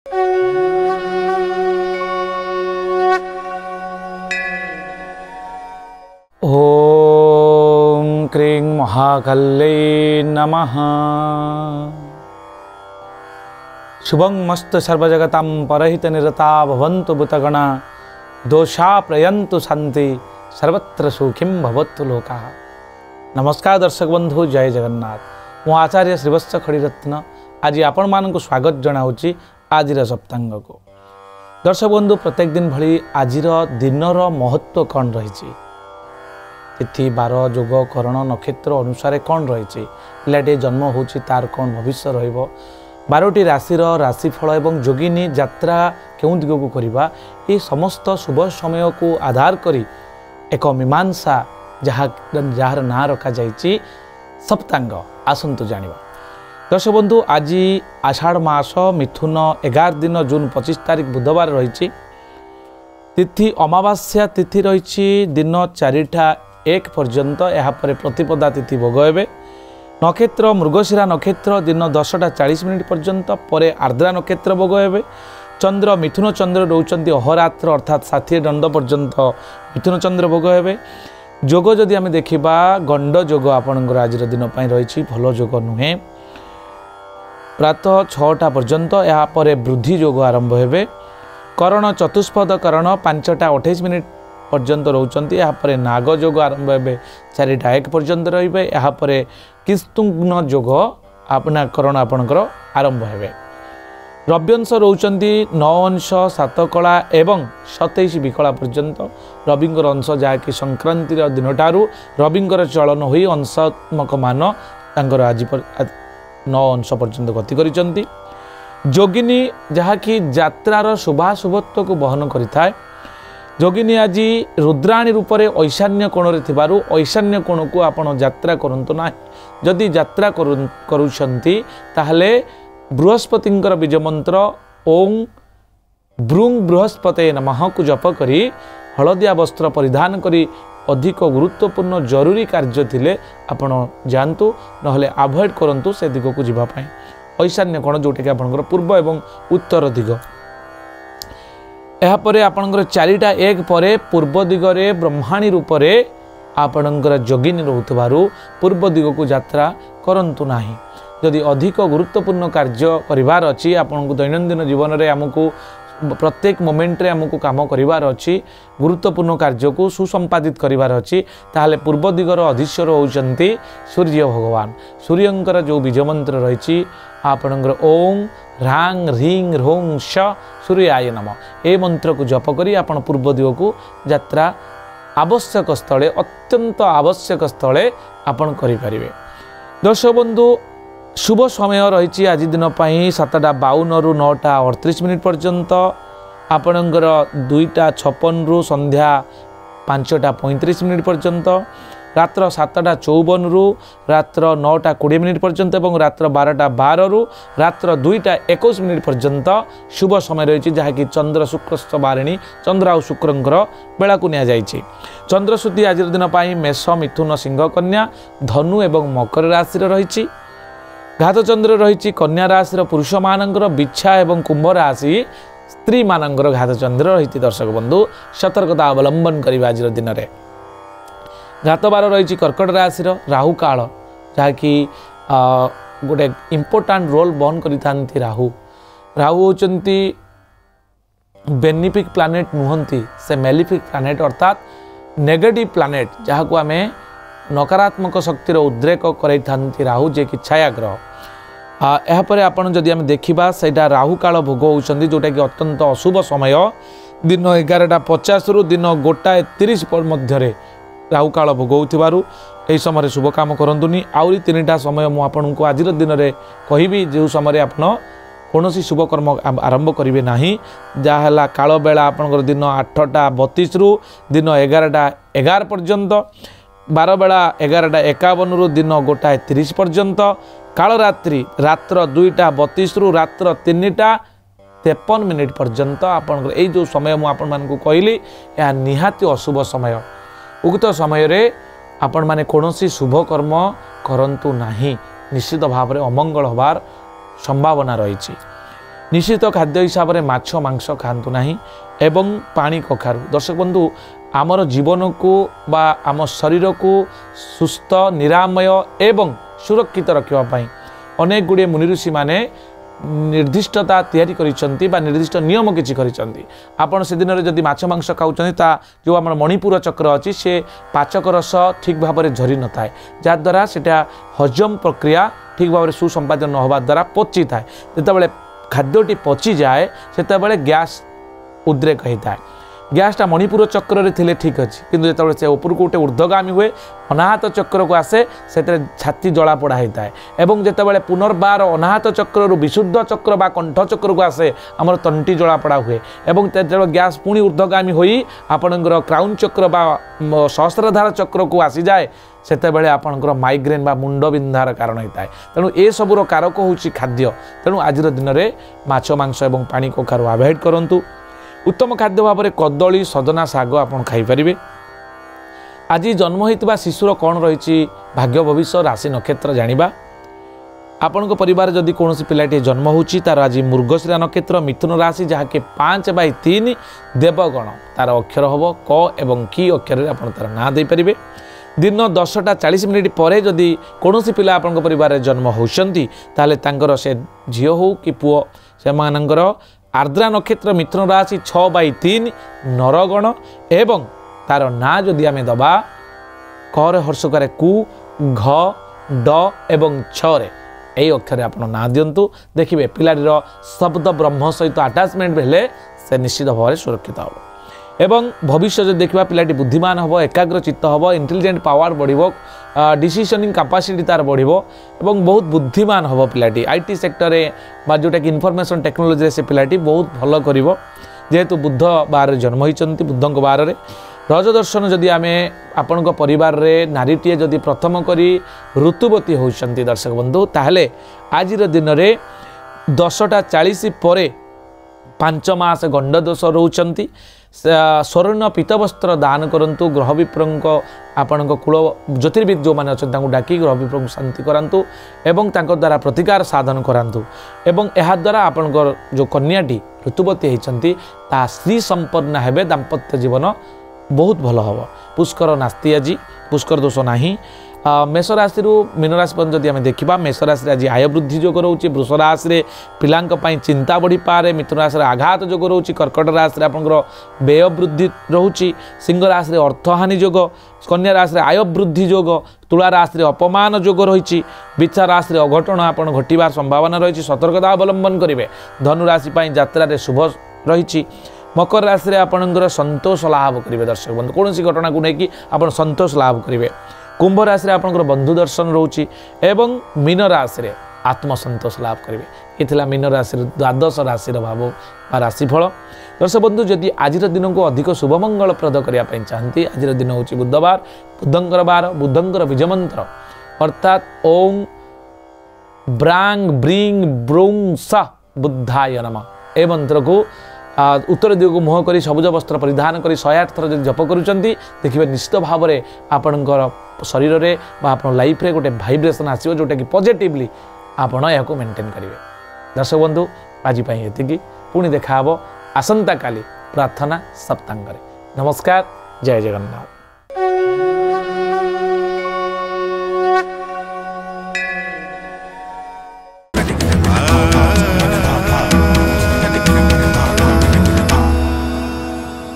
ओम क्रीं महाकाल्यै नमः। शुभं मस्त सर्वजगतां परहित निरता भवन्तु भूतगणा दोषा प्रयन्तु शांति सर्वत्र सुखिं भवतु लोकाः। नमस्कार दर्शक बंधु, जय जगन्नाथ। मु आचार्य श्रीवत्स खड़ीरत्न आज आपण मानक स्वागत जनाऊँगी आज सप्तांग को। दर्शक बंधु, प्रत्येक दिन भली आज दिनर महत्व कौन रही, तिथि बार जोग करण नक्षत्र अनुसार कौन रही, पिलाटे जन्म होची तार कौन भविष्य रहिबो, 12टी राशिर राशिफल एवं जोगिनी यात्रा केउं दिग को करिबा, ये समस्त शुभ समय को आधार करी एक मीमांसा जार ना रखा जाइछि सप्तांग। आसंतु जानिबा। दर्शक बंधु, आज आषाढ़ मास मिथुन 11 दिन जून 25 तारीख बुधवार रही। तिथि अमावास्या तिथि रही दिन 4टा1 पर्यंत। यापर प्रतिपदा तिथि भोग हे। नक्षत्र मृगशिरा नक्षत्र दिन 10टा40 पर्यंत। परे आर्द्रा नक्षत्र भोग हे। चंद्र मिथुन चंद्र रोचंती अहोरात्र अर्थात 60 दंड पर्यंत मिथुन चंद्र भोग हे। जोग जदि आम देखा गंड जोग आपणकर आज दिन रही, भल जोग नुहे। प्रातः 6टा पर्यंत यापर वृद्धि जोग आरंभ हे। करण चतुष्पद करण 5टा28 पर्यंत रोचंती। यापर नाग जोग आरंभ हे 4टा1 पर्यंत रे। यापर किस्तुग्न जोग अपना करण आपणकर आरंभ हे। रव्यंश रोचंती 9 अंश 7 कला एवं 27 विकला पर्यंत। रविंकर अंश जहाँकि संक्रांति दिन ठारू रविंकर चलन हुई अंशात्मक मान तांकर आज 9 अंश पर्यंत गति करिसंती। जोगिनी जहाँकि यात्रार शुभाशुभत्व को बहन करिथाय। जोगिनी आज रुद्राणी रूप में ऐशान्य कोण रे थिबारु ऐशान्य कोण को आपण यात्रा करंतु ना। जदि यात्रा करुछंती ताहले बृहस्पतिंकर बीज मंत्र ओं ब्रूं बृहस्पते नमः को जप करी हलदिया वस्त्र परिधान करी अधिक गुरुत्वपूर्ण जरूरी कार्य थिले आपण जानतु, नहले अवॉइड करंतु से दिग को जीवा पाए। ऐशान्य कोण जोटे कि आपनकर पूर्व एवं उत्तर दिग। यापर आपनकर 4टा1 परे पूर्व दिगरे ब्रह्माणी रूप से आपणकर जोगिनी रोथबारु पूर्व दिग को यात्रा करंतु नाही। जदि अधिक गुरुत्वपूर्ण कार्य करिवार अछि, आपनको दैनंदिन जीवन में आमको प्रत्येक मोमेंट रे आमको काम करिवार अछि, गुरुत्वपूर्ण कार्य को सुसंपादित करिवार अछि, ताहले पूर्व दिगर अधीश्वर होउचंती सूर्य भगवान। सूर्यंकर जो बीज मंत्र रही आपणकर ओं ह्रां ह्रीं ह्रौं श सूर्याय नमः ए मंत्र को जप करी आपण पूर्व दिग को यात्रा आवश्यक स्थले अत्यंत आवश्यक स्थले आपण करि परिबे। दर्शक बंधु, शुभ समय रही आज दिन 7टा52 रु 9टा38 पर्यंत। आपणकर 2टा56 रु संध्या 5टा35 पर्यंत। रात्र 7टा54 रु रात्र 9टा20 पर्यंत और रात्र 12टा12 रु रात्र 2टा21 पर्यंत शुभ समय रही, जहाँकि चंद्र शुक्र बारिणी चंद्र आ शुक्रंकर बेला को निया जाइछि। चंद्रश्रुति आज दिन मेष मिथुन सिंह कन्या धनु एवं मकर राशि रही। घात चंद्र रही कन्या राशि पुरुष मानकर बिच्छा एवं कुंभ राशि स्त्री मानकर घात चंद्र रही। दर्शक बंधु, सतर्कता अवलंबन करबा आज दिन में। घात बार रही कर्कट राशि राहु काल, जहाँकि गोटे इम्पोर्टाट रोल बहन करि राहु। राहु होचंती बेनिफिक प्लानेट नुहंती, से मेलिफिक प्लानेट अर्थात नेगेटिव प्लानेट, जहाँ को आम नकारात्मक शक्तिर उद्रेक कर राहु, जे कि छाया ग्रह। यापर आपन जदि आम देखा सेटा राहु काल भोग होउछंती, जोटा कि अत्यंत अशुभ समय। दिन 11टा50 रु दिन 1टा30 मध्य राहु काल भोग होउथिबारु एही समय शुभ काम करंतुनी। आउरी 3टा समय मु आपनकु आज दिन रे कहिबी, जो समय आपन कोनोसी शुभ कर्म आरंभ करिवे नाही। जाहला काल बेला आपनकर दिन 8टा32 रु दिन 11टा11 पर्यंत। 12 बेला 11टा51 रु दिन 1टा30 पर्यंत। काल रात्रि रात्र 2टा32 रु रात्र 3टा53 पर्यंत आपनकर एई जो समय मु आपन मानकु कहली, या निहाती अशुभ समय। उक्त समय रे आपण माने कोनोसी शुभ कर्म करंतु नाही, निश्चित भाव में अमंगल होबार संभावना रही। निश्चित खाद्य हिसाब से माछ मांस खातु ना एवं पानी कखारू। दर्शक बंधु आमर जीवन को बा आम शरीर को सुस्थ निरामय एवं सुरक्षित रखापी अनेक गुड़े मुनि ऋषि माने निर्दिष्टता तैयारी करिसेंती बा निर्दिष्ट नियम किछि करिसेंती। आपण से दिन रे जदि माछ मांस खाउछन्ती ता जो हमर मणिपुर चक्र अछि से पाचक रस ठीक भाव में झरी न थाए जा द्वारा सेटा हजम प्रक्रिया ठीक भाव में सुसंपादन न होबा द्वारा पची थाए। जेतेबेले खाद्यटी पची जाए सेतेबेले गैस उद्रेक होता है। गैसटा मणिपुर चक्र रे थिले ठीक अच्छी किंतु जेतेबेले से ऊपर को गोटे ऊर्ध्वगामी हुए अनाहत चक्र को आसे से छाती जला पड़ा होता है एवं जेतेबेले पुनर्बार अनाहत चक्र रु विशुद्ध चक्र बा कंठ चक्र को आसे आमर तंटी जला पड़ा हुए एवं जेतेबेले गैस पुणी ऊर्ध्वगामी होई आपणकर क्राउन चक्र बा सहस्रधार चक्र को आसी जाए सेतेबेले आपणकर माइग्रेन बा मुंड बिंधार कारण होता है। तेणु ए सबुर कारक होउछि खाद्य। तेणु आजिर दिन में माछ मांस एवं पानी कखारू अवॉइड करंतु। उत्तम खाद्य भाव में कदली सजना साग आपन खाई परिबे। आज जन्म होइतबा शिशुर कौन रही भाग्य भविष्य राशि नक्षत्र जानिबा। आपण परिवार जदि कौन पिलाटी जन्म होची तार आज मृगशिरा नक्षत्र मिथुन राशि जहाँकि 5/3 देवगण तार अक्षर हम क एवं की अक्षर आपन तार ना दे परिबे। दिन 10:40 पर जदि कौन पिला आपण परिवार जन्म होती ताले तांकर से झील हो कि पुओ से मानकर आर्द्रा नक्षत्र मिथुन राशि 6/3 नरगण एवं तार ना जदि आमे दबा कर हर्षकार कु घ ड एवं छरे यही अक्षर आप ना दिंतु। देखिए पिलाटीर शब्द ब्रह्म सहित आटाचमेंट हेले से निश्चित भाव में सुरक्षित हो एवं भविष्य जो देखा पिलाटी बुद्धिमान हम एकाग्र चित्त हम इंटेलिजेंट पावर बढ़ डिसीजनिंग कैपेसिटी तार बढ़ एवं बहुत बुद्धिमान हम पिलाटी आईटी सेक्टर में जोटा कि इनफॉरमेशन टेक्नोलॉजी से पिलाटी बहुत भल कर जेहेतु बुद्ध बार जन्म होती बुद्ध बार में रजदर्शन जदि आम आपण परिवार रे नारीटीए जदि प्रथम करी ऋतुवती होती दर्शक बंधु ताहले आज दिन में 10:40 पर 5 मास गंड दोष रोचंती। स्वर्ण पीतवस्त्र दान करंतु ग्रह विप्रंक आपण कूल ज्योतिर्विद जो मैंने अच्छा डाकी ग्रह विप्र शांति करांतु एवं तांको द्वारा प्रतिकार साधन करांतु एवं यह द्वारा आपण जो कन्याटी ऋतुवती होती ता श्री संपन्न हेबे दाम्पत्य जीवन बहुत भल हम। पुष्कर नास्ती आज पुष्कर दोष नाही। मेष राशि मीन राशि पर जब आम देखा मेष राशि आज आय वृद्धि जोग रोचे। वृष राशि पिलांई चिंता बढ़ी पारे। मिथुन राशि आघात जोग रोचे। कर्कट राशि आपंकर व्यय वृद्धि रोचे। सिंह राशि अर्थहानि जोग। कन्या राशि आय वृद्धि जोग। तुला राशि अपमान जोग रही। बिछा राशि अघटन आप घटार संभावना रही सतर्कता अवलंबन करेंगे। धनु राशि यात्रा शुभ रही। मकर राशि आपंकर संतोष लाभ करेंगे दर्शक बंधु कौन घटना को लेकिन आप संतोष लाभ करेंगे। कुंभ राशि आपंकर बंधु दर्शन रोचे एवं मीन राशि आत्मसंतोष लाभ करेंगे। ये मीन राशि द्वादश राशि भाव राशिफल। दर्शक बंधु जदि आज दिन को अधिक शुभमंगलप्रद करने चाहती आज दिन हूँ बुधवार बुधंकर बार बुधंकर विजय मंत्र अर्थात ओं ब्रांग ब्रिंग ब्रुंग स बुद्धाय नमः ए मंत्र को उत्तर दिग को मुह कर सबुज वस्त्र परिधान कर 108 थर जब जप करुँच देखिए निश्चित भाव में आपणकर शरीर में आप लाइफ रे गोटे भाइब्रेसन आसो जोटा कि पॉजिटिवली आपण या मेंटेन करेंगे। दर्शक बंधु आज ये पुणी देखा आसंता काली प्रार्थना सप्तांग। नमस्कार, जय जगन्नाथ।